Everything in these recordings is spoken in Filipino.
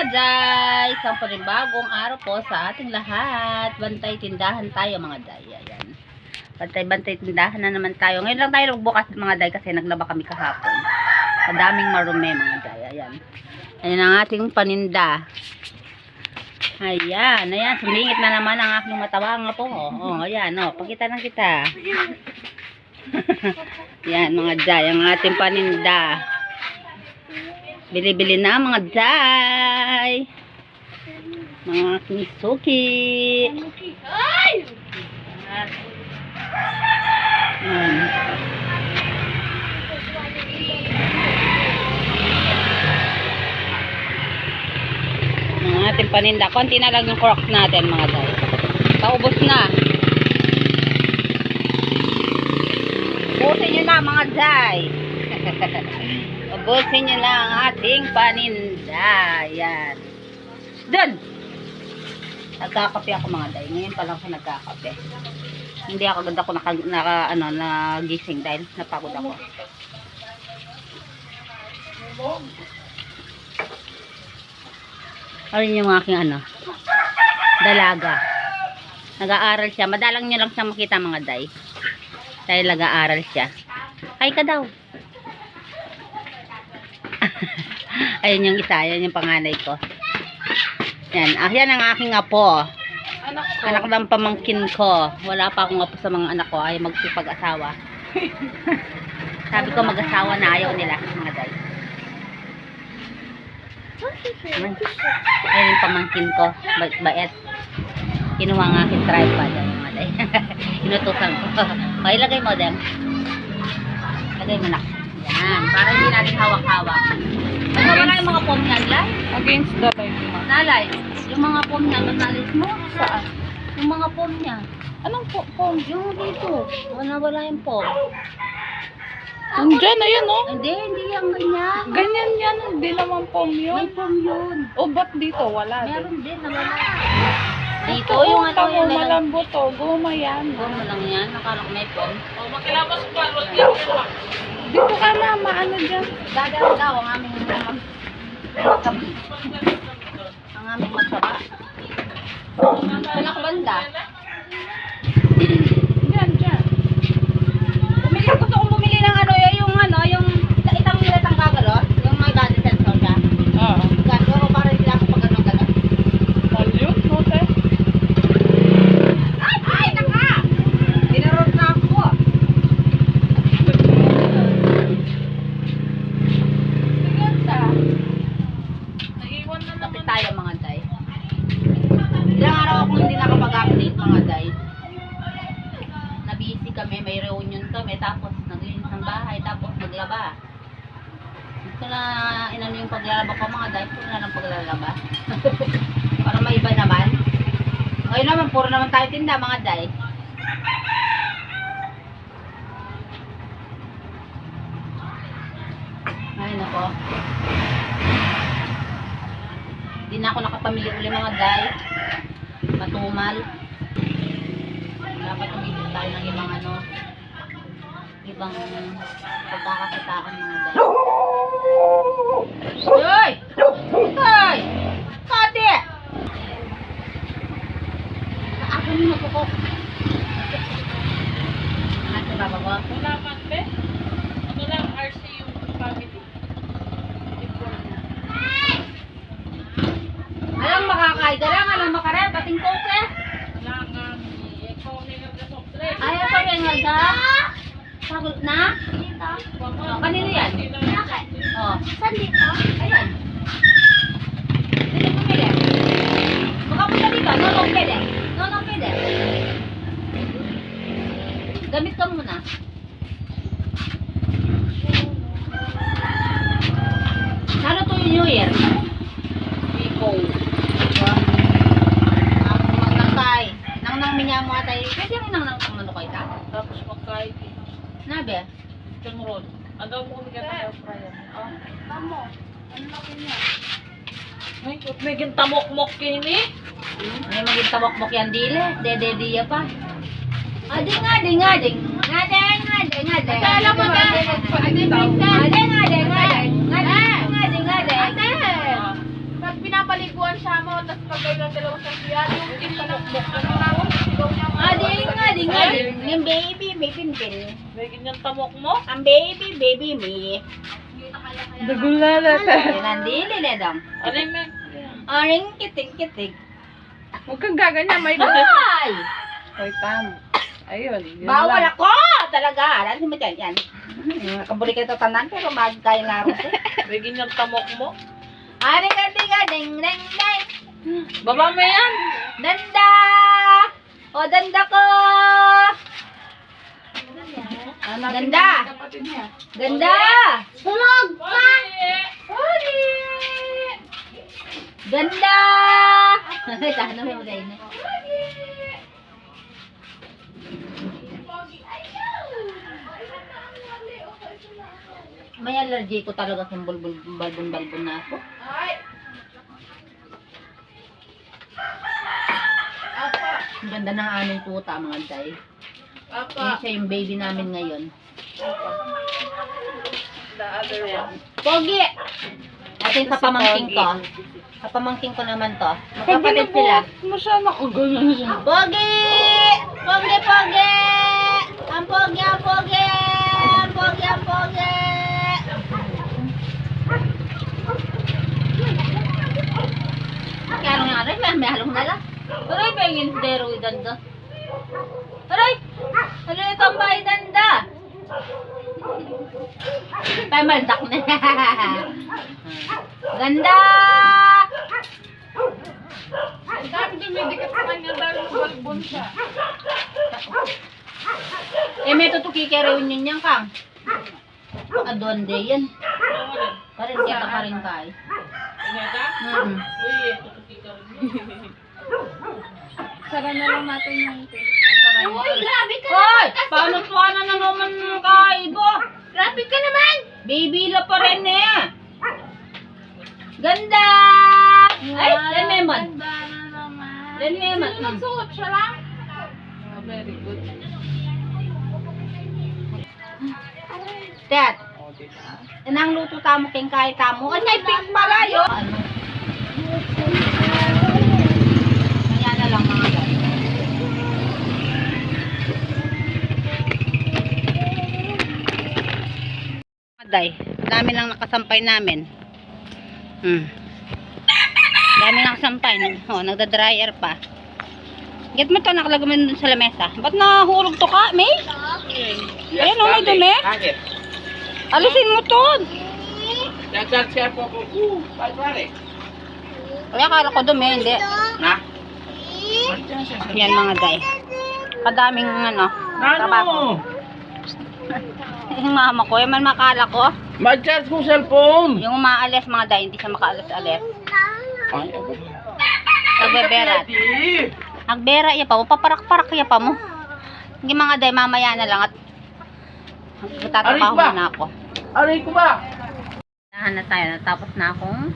mga day! Isang panibagong araw po sa ating lahat. Bantay tindahan tayo mga day. Ayan. Bantay tindahan na naman tayo. Ngayon lang tayo nagbukas mga day kasi naglaba kami kahapon. Madaming marumi mga day. Ayan. Ayan ang ating paninda. Ayan. Ayan. Sumingit na naman ang aking matawang po. Ayan. Pakita na kita. Ayan mga day. Ang ating paninda. Bili-bili na mga day. Mga kinisuki. Ang ating paninda. Konti na lang yung crocs natin mga day. Paubos na. Ubusin nyo na mga day. Ubusin nyo lang ang ating paninda. Yan. Doon! Nagkakape ako mga day. Ngayon pa lang ako nagkakape. Hindi ako ganda ko nagising dahil napagod ako. Ayun yung aking dalaga. Nag-aaral siya. Madalang nyo lang siya makita mga day. Dahil nag-aaral siya. Ay ka daw. Ayun yung isa, yan yung panganay ko. Yan, yan ang aking apo. Anak ng pamangkin ko. Wala pa akong apo sa mga anak ko, ay magsipag-asawa. Sabi ko mag-asawa na, ayaw nila mga day. Ayun yung pamangkin ko, bait. Kinuha ang aking tripod mga day. Inutusan ko. O, ilagay mo din. Ilagay mo na. Yan, para hindi natin hawak-hawak. Ano wala yung mga pom yan, Lai? Against the light. Nalay, yung mga pom niya, manalis mo? Saan? Yung mga pom niya. Anong pom? Yung dito. Wala yung pom. Andyan, ayun oh. Hindi yung ganyan. Ganyan yan, hindi naman pom May yun. pom yun. O, ba't dito? Wala din. Meron din na wala. Dito, Oo, yung tamo, yung malambot oh. Guma yan. pom mo lang yan. Nakala ko may pom. Dito ka na, maano dyan. Dadaan daw ang aming masama. Saan ako banda? Yan, dyan. Gusto kong bumili ng yung itang nilatang gagalot. Yung may body sensor siya. Oo. Gano'n, para hindi ako pag gano'n. Ayun, note. Ay, naka! Dinarot na ako. Naiwan na Lapit tayo mga day. Ilang araw akong hindi nakapag-update mga day. Nabisi kami, may reunion kami, tapos naglinis ng bahay, tapos naglaba. Gusto na inano yung paglalaba ko mga day, puro na ng paglalaba. Para may iba naman. Ngayon naman, puro naman tayo tinda mga day. Ay nako. Hindi na ako nakapamili uli mga day. Matumal. Dapat umibig tayo ng ibang pagkakakitaan mga day. Hoy! Hoy! Kati! Kaagam mo na po ko. Nasa baba ko. Wala man, be? Ano lang, RCU family. Alam makakaida lang, alam makaret, pating koke. Ayaw pa rin nga. Sagot na? Kanino yan? Oh. Saan dito? Ayan. Dito pumili. Makapunta dito. No, pwede. No, pwede. Gamit ka muna. Ano to yung New Year? Biko. Magnangkay. Nang minya mo atay. Pwede yung nang manukay ta? Tapos magkain. Nabe? Tumurod. Agaw mo kami gata sa fryer. Oh. Tamo. Ano laki niya? May gintamok-mok kini. May maging tawak-mok yan dili. Dede-diya pa. Adi nga, di nga, di. Nga, di. Kala mo na. Adi nga, di. Nga, di. Nga, di. Pag pinapalitan tapos pag kayo ng dalawang sasyan, yung tinanong ano na ako, sigaw niya mga Di nga. Yung baby pin. May ganyan tamok mo? Ang baby me. Dagulala Yan ang dili na dam. Aray, may... Aring kitig. Huwag kang gaganyan, may Ay! Hoy, Pam. Ayun. yun Bawal lang. ako! Talaga. Alam mo yan. Kabuli ka ito tanan pero magkaya nga rin. May ganyan tamok mo? Aring ding. Baba mo yan. Danda! O, danda ko! Ganda! Ganda! Tulog pa! Ganda! Sana may magay na. May allergy ko talaga sa balbon na ako. Ang ganda ng aming tuta, mga day. Yan siya yung baby namin ngayon. The other one. Pogi! Atin sa pamangking ko. Sa pamangking ko naman to. Magkapatid sila. Masyado ako ganyan siya. Pogi! Pogi! Ang pogi! Kaya nga rin, may halong na lang. Aray, pengin dero idanda. Aray! Ano ito ang bahay danda? Pamaldak na. Ganda! Ang dami dumidikit sa kanya dahil balbon siya. May tutuki kay reunion niyan, Kang. Adonde yan. Parin kaya ka rin kay. Inata? Uy, tutuki ka rin. Sara na lang natin yung Uy, grabe ka naman! Paano tuwa na naman kay Ibo? Grabe ka naman! Baby la pa rin eh. Ganda! Ay, lemon. Ganda na naman. Lemon. Nagsuot siya lang. Very good. Tet, inang luto tamo king kay tamo. Ay, may pink pala yun. Kaya na lang mga guys. Day, dami lang nakasampay namin. Dami nakasampay. Nagda-dryer pa. Get mo to, nakalagay mo dun sa lamesa. Ba't nahulog to ka, May? Ayan, may dumi. Alisin mo to. Kaya akala ko dumi, hindi. Yan mga day. Kadaming trabaho. Yung mama ko, yung man makala ko. Mag-charge mo cellphone. Yung umaalis mga day, hindi siya makaalis-alis. Ay, ako. Nagbeberat. Nagbera iya pa mo, paparak-parak iya pa mo. Hindi mga day, mamaya na lang at magtatrabaho Aray ba? na ako. Aray ko ba? Nahan na tayo, natapos na akong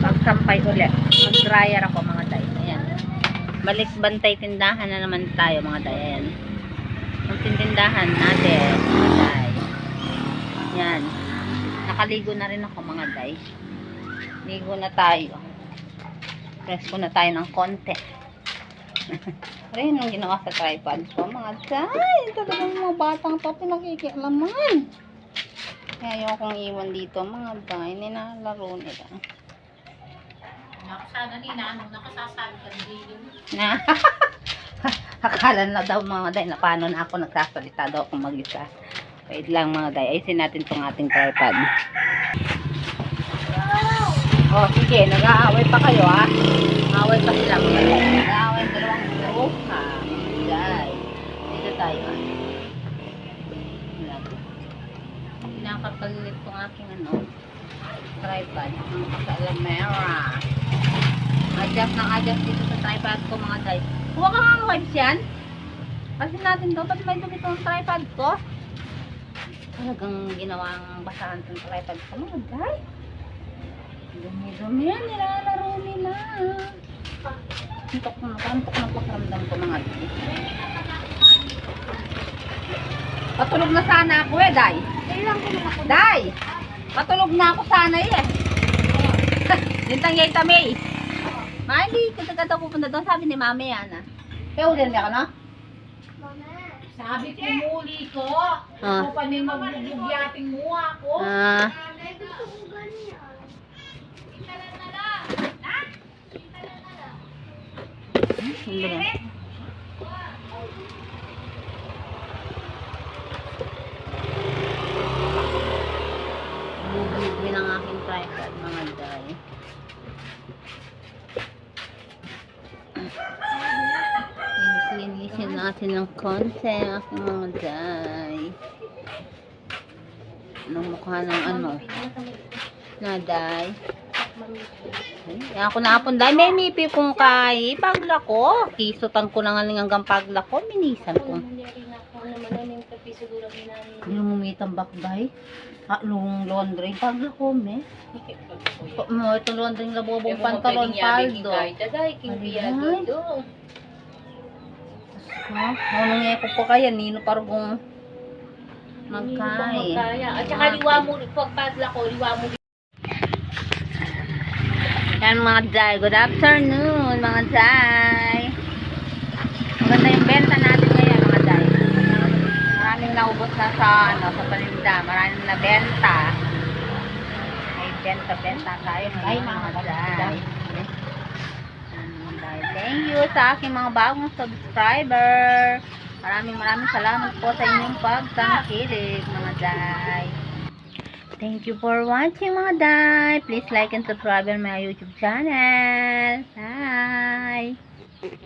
magsampay ulit. Mag-dryer ako mga day. Ayan. Balik bantay tindahan na naman tayo mga day. Ayan. Magtindahan natin mga day. Ayan. Nakaligo na rin ako mga day. Ligo na tayo. Presko na tayo ng konti. Rin yung ginawa sa tripod ko mga day. Talagang mga batang to pinakikialaman. Kaya ayokong iwan dito mga day. Nilalaro nila. Nakasana nina, nakasasabi ka din. Na akala na daw mga day na paano na ako nagsasalita daw kung mag-isa. Wait lang mga day. Ayusin natin itong ating tripod. Oh, sige. Nag-aaway pa kayo ha. Aaway pa sila mga day. Nag-aaway ang dalawang group ha. Mga day. Dito tayo ha. Pinakapaglit itong aking tripod. Ang kasalamera. Adjust ng adjust dito sa tripod ko mga day. Huwag kang mga wipes yan. Kasi natin to. Ba't may dumi itong tripod ko? Talagang ginawang basahan itong tripod ko mga day. Dumi-dumi yan. Nilalaro nila. Antok na pakiramdam ko mga day. Patulog na sana ako eh, day. Day! Patulog na ako sana eh. Lintang yay tamay. Mali, kasi ka daw pupunta doon. Sabi ni Mami yan ah. Kaya ulit ka no? Sabi ko muli ko. Ah. Ako pa may magbubugyating mo ako. Ah. Hindi na. Bubugin ang aking tripod mga day. Linisin natin ng konti ang aking mga day. Anong mukha ng ano? Na day. Ay, ako na apon day. May mipi kong kay pagla ko. Kisutan ko na nga hanggang pagla ko. Minisan ko. Yung mumitambak day. Lung laundry. Pagla ko me. Ito laundry labobong pantalon paldo. Ha? Nung ko pa kaya, nino parang magkaya. At saka liwa mo, pagpadla ko, liwa mo. Yan mga day. Good afternoon mga day. Maganda yung benta natin ngayon mga day. Maraming naubos na sa sa paninda. Maraming na benta. May benta tayo ngayon mga day. Thank you sa aking mga bagong subscriber. Maraming salamat po sa inyong pagtangkilik mga day. Thank you for watching mga day. Please like and subscribe on my YouTube channel. Bye!